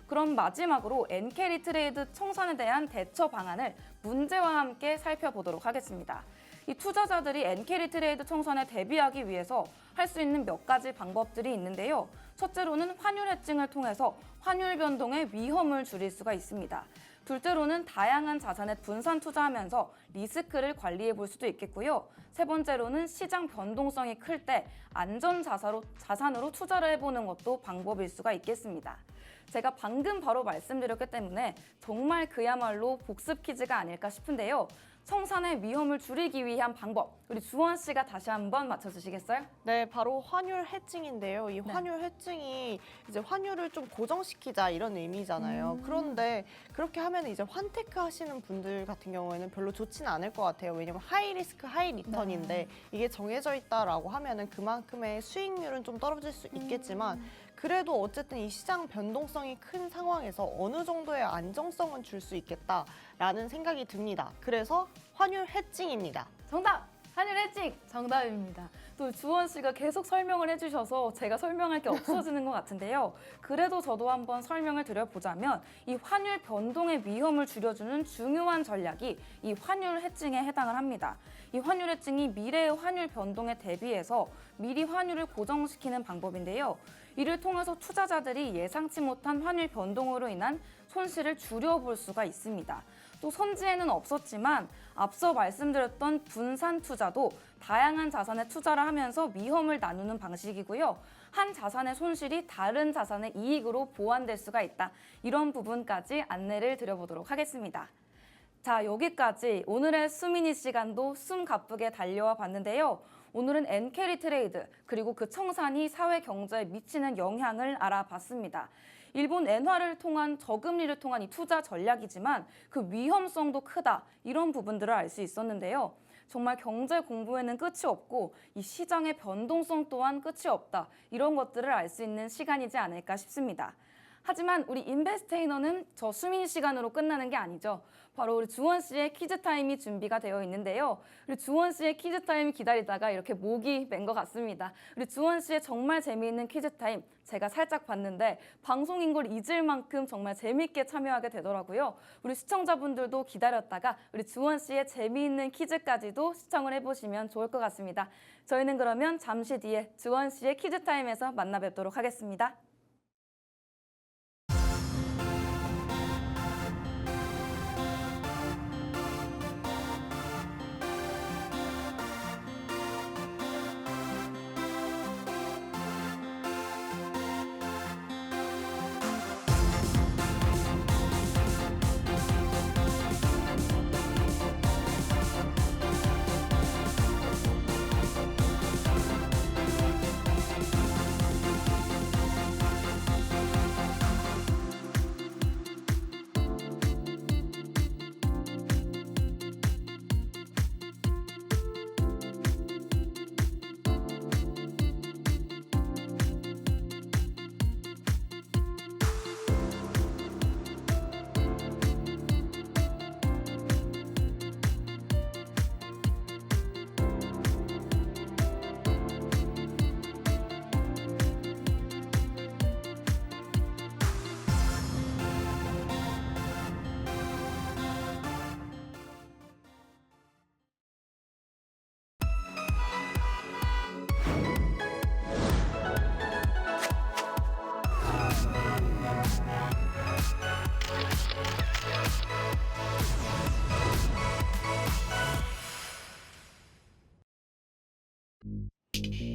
그럼 마지막으로 엔캐리 트레이드 청산에 대한 대처 방안을 문제와 함께 살펴보도록 하겠습니다. 이 투자자들이 엔캐리 트레이드 청산에 대비하기 위해서 할 수 있는 몇 가지 방법들이 있는데요. 첫째로는 환율 해칭을 통해서 환율 변동의 위험을 줄일 수가 있습니다. 둘째로는 다양한 자산에 분산 투자하면서 리스크를 관리해 볼 수도 있겠고요. 세 번째로는 시장 변동성이 클 때 안전 자산으로 투자를 해보는 것도 방법일 수가 있겠습니다. 제가 방금 바로 말씀드렸기 때문에 정말 그야말로 복습 퀴즈가 아닐까 싶은데요. 청산의 위험을 줄이기 위한 방법, 우리 주원 씨가 다시 한번 맞춰주시겠어요? 네, 바로 환율 해칭인데요. 이 환율 해칭이 이제 환율을 좀 고정시키자 이런 의미잖아요. 그런데 그렇게 하면 이제 환테크 하시는 분들 같은 경우에는 별로 좋지는 않을 것 같아요. 왜냐면 하이 리스크, 하이 리턴인데 이게 정해져 있다라고 하면은 그만큼의 수익률은 좀 떨어질 수 있겠지만 그래도 어쨌든 이 시장 변동성이 큰 상황에서 어느 정도의 안정성은 줄 수 있겠다라는 생각이 듭니다. 그래서 환율 해칭입니다. 정답! 환율 해칭! 정답입니다. 또 주원 씨가 계속 설명을 해주셔서 제가 설명할 게 없어지는 것 같은데요. 그래도 저도 한번 설명을 드려보자면 이 환율 변동의 위험을 줄여주는 중요한 전략이 이 환율 해칭에 해당을 합니다. 이 환율 해칭이 미래의 환율 변동에 대비해서 미리 환율을 고정시키는 방법인데요. 이를 통해서 투자자들이 예상치 못한 환율 변동으로 인한 손실을 줄여볼 수가 있습니다. 또 선지에는 없었지만 앞서 말씀드렸던 분산 투자도 다양한 자산에 투자를 하면서 위험을 나누는 방식이고요. 한 자산의 손실이 다른 자산의 이익으로 보완될 수가 있다. 이런 부분까지 안내를 드려보도록 하겠습니다. 자, 여기까지 오늘의 수미니 시간도 숨 가쁘게 달려와 봤는데요. 오늘은 엔캐리 트레이드 그리고 그 청산이 사회 경제에 미치는 영향을 알아봤습니다. 일본 엔화를 통한 저금리를 통한 이 투자 전략이지만 그 위험성도 크다. 이런 부분들을 알 수 있었는데요. 정말 경제 공부에는 끝이 없고 이 시장의 변동성 또한 끝이 없다. 이런 것들을 알 수 있는 시간이지 않을까 싶습니다. 하지만 우리 인베스테이너는 저 수민 시간으로 끝나는 게 아니죠. 바로 우리 주원 씨의 퀴즈 타임이 준비가 되어 있는데요. 우리 주원 씨의 퀴즈 타임 기다리다가 이렇게 목이 맨 것 같습니다. 우리 주원 씨의 정말 재미있는 퀴즈 타임 제가 살짝 봤는데 방송인 걸 잊을 만큼 정말 재미있게 참여하게 되더라고요. 우리 시청자분들도 기다렸다가 우리 주원 씨의 재미있는 퀴즈까지도 시청을 해보시면 좋을 것 같습니다. 저희는 그러면 잠시 뒤에 주원 씨의 퀴즈 타임에서 만나 뵙도록 하겠습니다.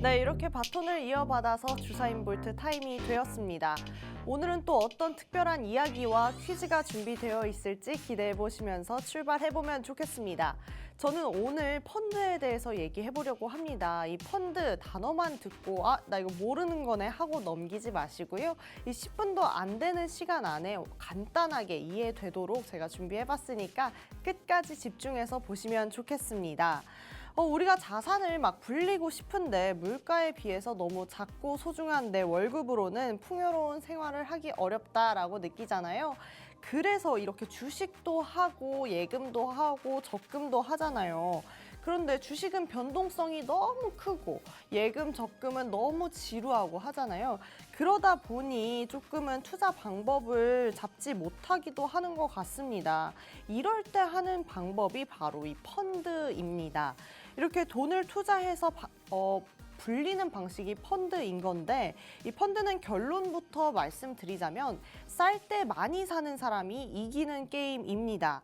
네, 이렇게 바톤을 이어받아서 주사인 볼트 타임이 되었습니다. 오늘은 또 어떤 특별한 이야기와 퀴즈가 준비되어 있을지 기대해 보시면서 출발해보면 좋겠습니다. 저는 오늘 펀드에 대해서 얘기해 보려고 합니다. 이 펀드 단어만 듣고 나 이거 모르는 거네 하고 넘기지 마시고요. 이 10분도 안 되는 시간 안에 간단하게 이해되도록 제가 준비해 봤으니까 끝까지 집중해서 보시면 좋겠습니다. 우리가 자산을 막 불리고 싶은데 물가에 비해서 너무 작고 소중한 내 월급으로는 풍요로운 생활을 하기 어렵다라고 느끼잖아요. 그래서 이렇게 주식도 하고 예금도 하고 적금도 하잖아요. 그런데 주식은 변동성이 너무 크고 예금, 적금은 너무 지루하고 하잖아요. 그러다 보니 조금은 투자 방법을 잡지 못하기도 하는 것 같습니다. 이럴 때 하는 방법이 바로 이 펀드입니다. 이렇게 돈을 투자해서 불리는 방식이 펀드인 건데 이 펀드는 결론부터 말씀드리자면 쌀 때 많이 사는 사람이 이기는 게임입니다.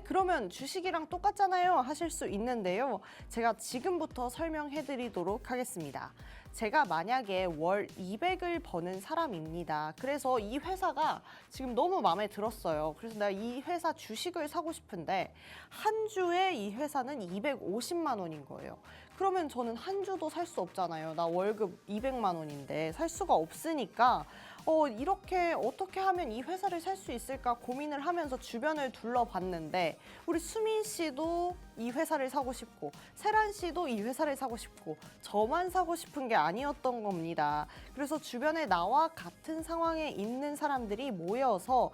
그러면 주식이랑 똑같잖아요 하실 수 있는데요. 제가 지금부터 설명해 드리도록 하겠습니다. 제가 만약에 월 200을 버는 사람입니다. 그래서 이 회사가 지금 너무 마음에 들었어요. 그래서 내가 이 회사 주식을 사고 싶은데 한 주에 이 회사는 250만 원인 거예요. 그러면 저는 한 주도 살 수 없잖아요. 나 월급 200만 원인데 살 수가 없으니까 이렇게 어떻게 하면 이 회사를 살 수 있을까 고민을 하면서 주변을 둘러봤는데 우리 수민 씨도 이 회사를 사고 싶고 세란 씨도 이 회사를 사고 싶고 저만 사고 싶은 게 아니었던 겁니다. 그래서 주변에 나와 같은 상황에 있는 사람들이 모여서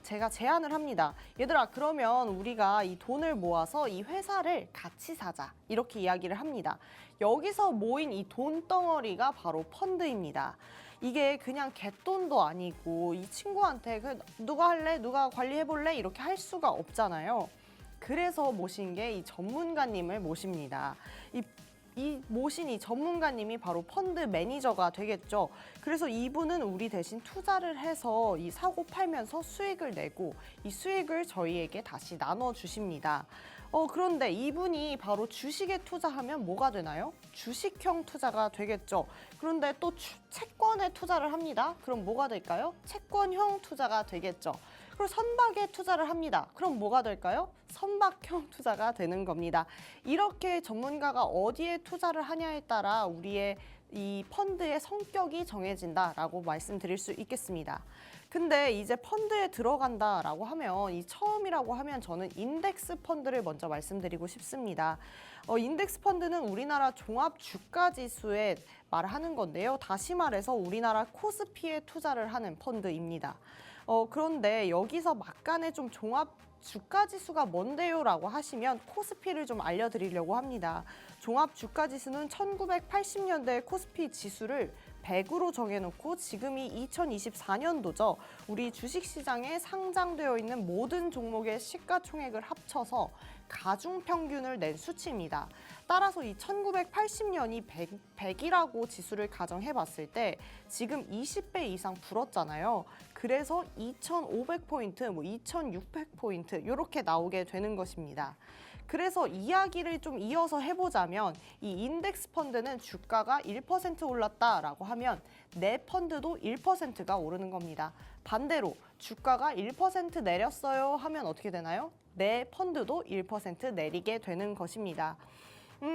제가 제안을 합니다. 얘들아, 그러면 우리가 이 돈을 모아서 이 회사를 같이 사자. 이렇게 이야기를 합니다. 여기서 모인 이 돈덩어리가 바로 펀드입니다. 이게 그냥 갯돈도 아니고 이 친구한테 누가 할래? 누가 관리해볼래? 이렇게 할 수가 없잖아요. 그래서 모신 게 이 전문가님을 모십니다. 이 모신 이 전문가님이 바로 펀드 매니저가 되겠죠. 그래서 이분은 우리 대신 투자를 해서 이 사고 팔면서 수익을 내고 이 수익을 저희에게 다시 나눠주십니다. 그런데 이분이 바로 주식에 투자하면 뭐가 되나요? 주식형 투자가 되겠죠. 그런데 또 채권에 투자를 합니다. 그럼 뭐가 될까요? 채권형 투자가 되겠죠. 그리고 선박에 투자를 합니다. 그럼 뭐가 될까요? 선박형 투자가 되는 겁니다. 이렇게 전문가가 어디에 투자를 하냐에 따라 우리의 이 펀드의 성격이 정해진다라고 말씀드릴 수 있겠습니다. 근데 이제 펀드에 들어간다라고 하면 이 처음이라고 하면 저는 인덱스 펀드를 먼저 말씀드리고 싶습니다. 인덱스 펀드는 우리나라 종합 주가 지수에 말하는 건데요. 다시 말해서 우리나라 코스피에 투자를 하는 펀드입니다. 그런데 여기서 막간에 좀 종합 주가 지수가 뭔데요? 라고 하시면 코스피를 좀 알려드리려고 합니다. 종합 주가 지수는 1980년대 코스피 지수를 100으로 정해놓고 지금이 2024년도죠. 우리 주식시장에 상장되어 있는 모든 종목의 시가총액을 합쳐서 가중평균을 낸 수치입니다. 따라서 이 1980년이 100이라고 지수를 가정해봤을 때 지금 20배 이상 불었잖아요. 그래서 2,500포인트, 2,600포인트 이렇게 나오게 되는 것입니다. 그래서 이야기를 좀 이어서 해보자면 이 인덱스 펀드는 주가가 1% 올랐다라고 하면 내 펀드도 1%가 오르는 겁니다. 반대로 주가가 1% 내렸어요 하면 어떻게 되나요? 내 펀드도 1% 내리게 되는 것입니다.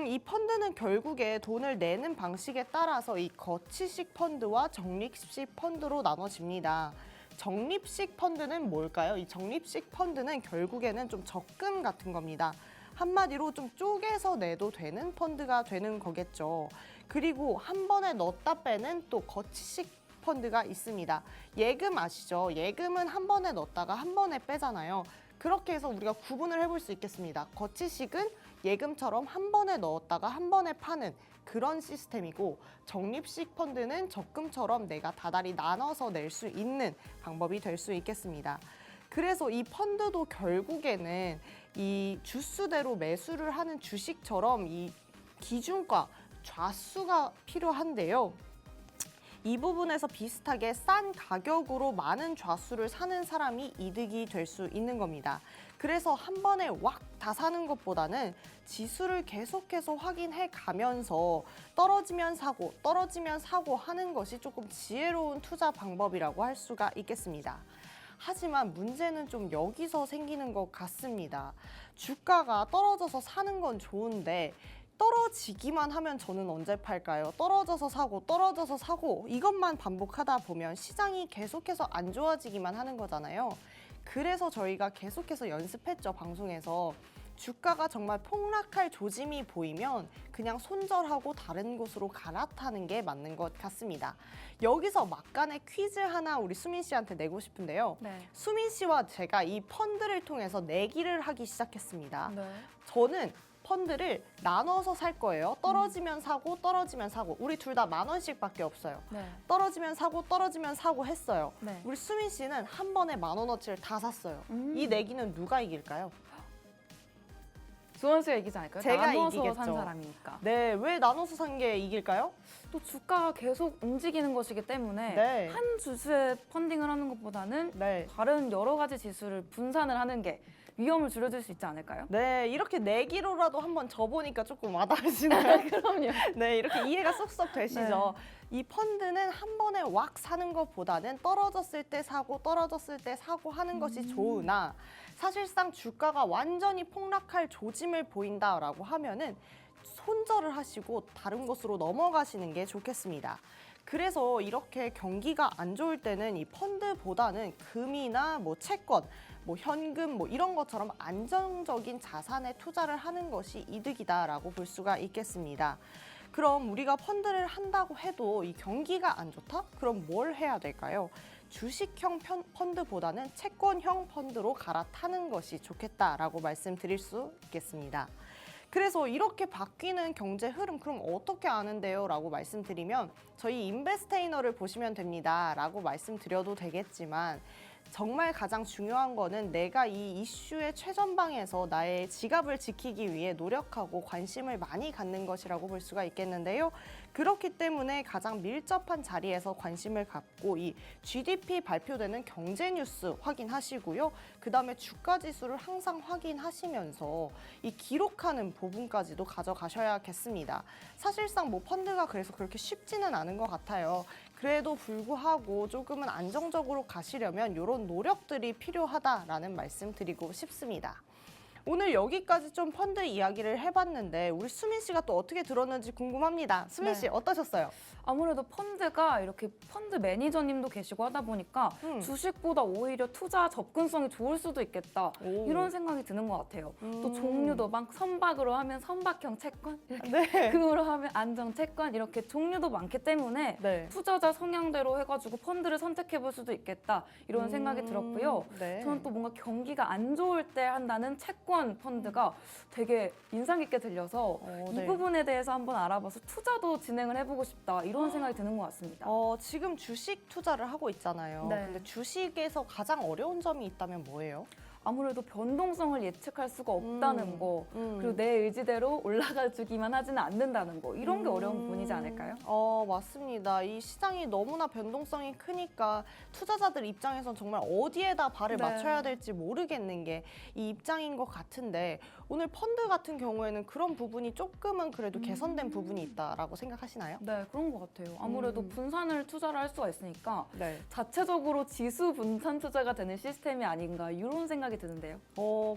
이 펀드는 결국에 돈을 내는 방식에 따라서 이 거치식 펀드와 적립식 펀드로 나눠집니다. 적립식 펀드는 뭘까요? 이 적립식 펀드는 결국에는 좀 적금 같은 겁니다. 한마디로 좀 쪼개서 내도 되는 펀드가 되는 거겠죠. 그리고 한 번에 넣었다 빼는 또 거치식 펀드가 있습니다. 예금 아시죠? 예금은 한 번에 넣었다가 한 번에 빼잖아요. 그렇게 해서 우리가 구분을 해볼 수 있겠습니다. 거치식은 예금처럼 한 번에 넣었다가 한 번에 파는 그런 시스템이고 적립식 펀드는 적금처럼 내가 다달이 나눠서 낼 수 있는 방법이 될 수 있겠습니다. 그래서 이 펀드도 결국에는 이 주수대로 매수를 하는 주식처럼 이 기준과 좌수가 필요한데요. 이 부분에서 비슷하게 싼 가격으로 많은 좌수를 사는 사람이 이득이 될 수 있는 겁니다. 그래서 한 번에 왁 다 사는 것보다는 지수를 계속해서 확인해 가면서 떨어지면 사고 하는 것이 조금 지혜로운 투자 방법이라고 할 수가 있겠습니다. 하지만 문제는 좀 여기서 생기는 것 같습니다. 주가가 떨어져서 사는 건 좋은데 떨어지기만 하면 저는 언제 팔까요? 떨어져서 사고 이것만 반복하다 보면 시장이 계속해서 안 좋아지기만 하는 거잖아요. 그래서 저희가 계속해서 연습했죠, 방송에서. 주가가 정말 폭락할 조짐이 보이면 그냥 손절하고 다른 곳으로 갈아타는 게 맞는 것 같습니다. 여기서 막간의 퀴즈 하나 우리 수민 씨한테 내고 싶은데요. 네. 수민 씨와 제가 이 펀드를 통해서 내기를 하기 시작했습니다. 네. 저는 펀드를 나눠서 살 거예요. 떨어지면 사고 우리 둘 다 10,000원씩밖에 없어요. 네. 떨어지면 사고 했어요. 네. 우리 수민 씨는 한 번에 10,000원어치를 다 샀어요. 이 내기는 누가 이길까요? 주원 씨가 이기지 않을까요? 제가 나눠서 이기겠죠. 산 사람이니까. 네, 왜 나눠서 산 게 이길까요? 또 주가가 계속 움직이는 것이기 때문에 네. 한 주주에 펀딩을 하는 것보다는 네. 다른 여러 가지 지수를 분산을 하는 게 위험을 줄여줄 수 있지 않을까요? 네, 이렇게 내기로라도 한번 져보니까 조금 와닿으시나요? 그럼요. 네, 이렇게 이해가 쏙쏙 되시죠? 이 펀드는 한 번에 왁 사는 것보다는 떨어졌을 때 사고 하는 것이 좋으나 사실상 주가가 완전히 폭락할 조짐을 보인다라고 하면은 손절을 하시고 다른 곳으로 넘어가시는 게 좋겠습니다. 그래서 이렇게 경기가 안 좋을 때는 이 펀드보다는 금이나 채권, 현금 이런 것처럼 안정적인 자산에 투자를 하는 것이 이득이다라고 볼 수가 있겠습니다. 그럼 우리가 펀드를 한다고 해도 이 경기가 안 좋다? 그럼 뭘 해야 될까요? 주식형 펀드보다는 채권형 펀드로 갈아타는 것이 좋겠다라고 말씀드릴 수 있겠습니다. 그래서 이렇게 바뀌는 경제 흐름 그럼 어떻게 아는데요? 라고 말씀드리면 저희 인베스테이너를 보시면 됩니다. 라고 말씀드려도 되겠지만 정말 가장 중요한 거는 내가 이 이슈의 최전방에서 나의 지갑을 지키기 위해 노력하고 관심을 많이 갖는 것이라고 볼 수가 있겠는데요. 그렇기 때문에 가장 밀접한 자리에서 관심을 갖고 이 GDP 발표되는 경제 뉴스 확인하시고요. 그다음에 주가 지수를 항상 확인하시면서 이 기록하는 부분까지도 가져가셔야겠습니다. 사실상 뭐 펀드가 그래서 그렇게 쉽지는 않은 것 같아요. 그래도 불구하고 조금은 안정적으로 가시려면 이런 노력들이 필요하다라는 말씀 드리고 싶습니다. 오늘 여기까지 좀 펀드 이야기를 해봤는데 우리 수민 씨가 또 어떻게 들었는지 궁금합니다. 수민 씨 어떠셨어요? 아무래도 펀드가 이렇게 펀드 매니저님도 계시고 하다 보니까 주식보다 오히려 투자 접근성이 좋을 수도 있겠다. 오. 이런 생각이 드는 것 같아요. 또 종류도 막 선박으로 하면 선박형 채권, 이렇게 네. 금으로 하면 안정 채권 이렇게 종류도 많기 때문에 네. 투자자 성향대로 해가지고 펀드를 선택해 볼 수도 있겠다. 이런 생각이 들었고요. 네. 저는 또 뭔가 경기가 안 좋을 때 한다는 채권 펀드가 되게 인상 깊게 들려서 이 네. 부분에 대해서 한번 알아봐서 투자도 진행을 해보고 싶다. 이런 생각이 드는 것 같습니다. 지금 주식 투자를 하고 있잖아요. 네. 근데 주식에서 가장 어려운 점이 있다면 뭐예요? 아무래도 변동성을 예측할 수가 없다는 거, 그리고 내 의지대로 올라가 주기만 하지는 않는다는 거, 이런 게 어려운 부분이지 않을까요? 맞습니다. 이 시장이 너무나 변동성이 크니까 투자자들 입장에선 정말 어디에다 발을 네. 맞춰야 될지 모르겠는 게 이 입장인 것 같은데 오늘 펀드 같은 경우에는 그런 부분이 조금은 그래도 개선된 부분이 있다라고 생각하시나요? 네, 그런 것 같아요. 아무래도 분산을 투자를 할 수가 있으니까 네. 자체적으로 지수 분산 투자가 되는 시스템이 아닌가 이런 생각이 드는데요.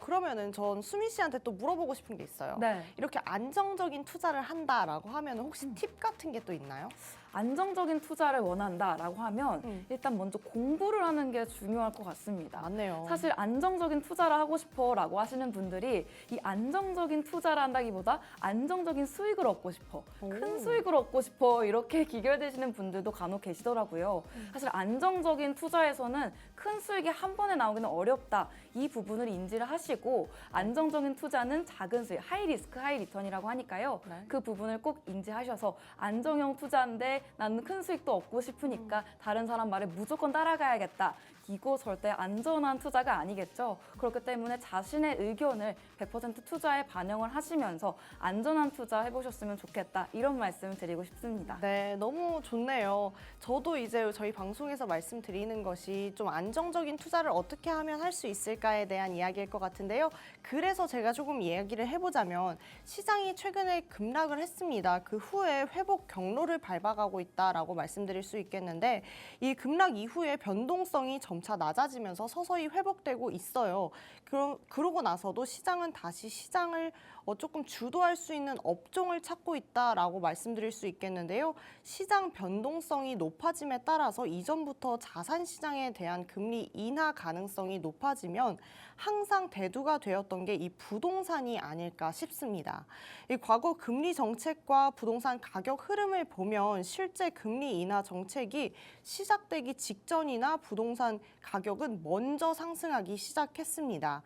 그러면은 전 수민 씨한테 또 물어보고 싶은 게 있어요. 네. 이렇게 안정적인 투자를 한다라고 하면 혹시 팁 같은 게 또 있나요? 안정적인 투자를 원한다라고 하면 일단 먼저 공부를 하는 게 중요할 것 같습니다. 맞네요. 사실 안정적인 투자를 하고 싶어라고 하시는 분들이 이 안정적인 투자를 한다기보다 안정적인 수익을 얻고 싶어, 큰 수익을 얻고 싶어 이렇게 기결되시는 분들도 간혹 계시더라고요. 사실 안정적인 투자에서는 큰 수익이 한 번에 나오기는 어렵다. 이 부분을 인지를 하시고 안정적인 투자는 작은 수익, 하이 리스크, 하이 리턴이라고 하니까요. 네. 그 부분을 꼭 인지하셔서 안정형 투자인데 나는 큰 수익도 얻고 싶으니까 다른 사람 말에 무조건 따라가야겠다. 이거 절대 안전한 투자가 아니겠죠. 그렇기 때문에 자신의 의견을 100% 투자에 반영을 하시면서 안전한 투자 해보셨으면 좋겠다. 이런 말씀을 드리고 싶습니다. 네, 너무 좋네요. 저도 이제 저희 방송에서 말씀드리는 것이 좀 안정적인 투자를 어떻게 하면 할 수 있을까에 대한 이야기일 것 같은데요. 그래서 제가 조금 이야기를 해보자면 시장이 최근에 급락을 했습니다. 그 후에 회복 경로를 밟아가고 있다라고 말씀드릴 수 있겠는데 이 급락 이후에 변동성이 점차 낮아지면서 서서히 회복되고 있어요. 그러고 나서도 시장은 다시 시장을 조금 주도할 수 있는 업종을 찾고 있다라고 말씀드릴 수 있겠는데요. 시장 변동성이 높아짐에 따라서 이전부터 자산 시장에 대한 금리 인하 가능성이 높아지면 항상 대두가 되었던 게 이 부동산이 아닐까 싶습니다. 이 과거 금리 정책과 부동산 가격 흐름을 보면 실제 금리 인하 정책이 시작되기 직전이나 부동산 가격은 먼저 상승하기 시작했습니다.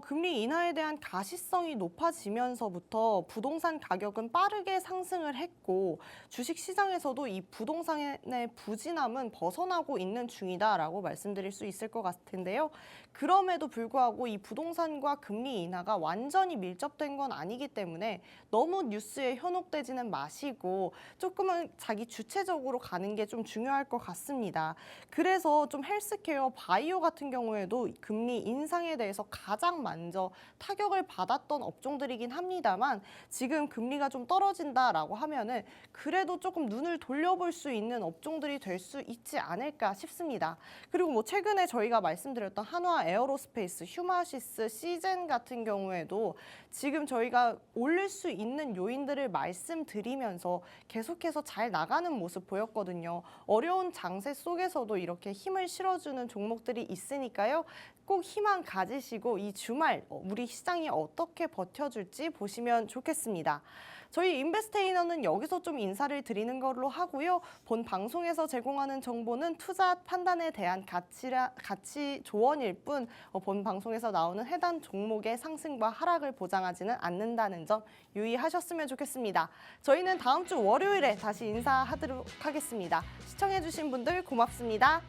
금리 인하에 대한 가시성이 높아지면서부터 부동산 가격은 빠르게 상승을 했고 주식 시장에서도 이 부동산의 부진함은 벗어나고 있는 중이다라고 말씀드릴 수 있을 것 같은데요. 그럼에도 불구하고 이 부동산과 금리 인하가 완전히 밀접된 건 아니기 때문에 너무 뉴스에 현혹되지는 마시고 조금은 자기 주체적으로 가는 게 좀 중요할 것 같습니다. 그래서 좀 헬스케어, 바이오 같은 경우에도 금리 인상에 대해서 가장 먼저 타격을 받았던 업종들이긴 합니다만 지금 금리가 좀 떨어진다라고 하면은 그래도 조금 눈을 돌려볼 수 있는 업종들이 될 수 있지 않을까 싶습니다. 그리고 뭐 최근에 저희가 말씀드렸던 한화 에어로스페이스, 휴마시스, 시젠 같은 경우에도 지금 저희가 올릴 수 있는 요인들을 말씀드리면서 계속해서 잘 나가는 모습 보였거든요. 어려운 장세 속에서도 이렇게 힘을 실어주는 종목들이 있으니까요. 꼭 희망 가지시고 이 주말 우리 시장이 어떻게 버텨줄지 보시면 좋겠습니다. 저희 인베스테이너는 여기서 좀 인사를 드리는 걸로 하고요. 본 방송에서 제공하는 정보는 투자 판단에 대한 가치 조언일 뿐 본 방송에서 나오는 해당 종목의 상승과 하락을 보장하지는 않는다는 점 유의하셨으면 좋겠습니다. 저희는 다음 주 월요일에 다시 인사하도록 하겠습니다. 시청해주신 분들 고맙습니다.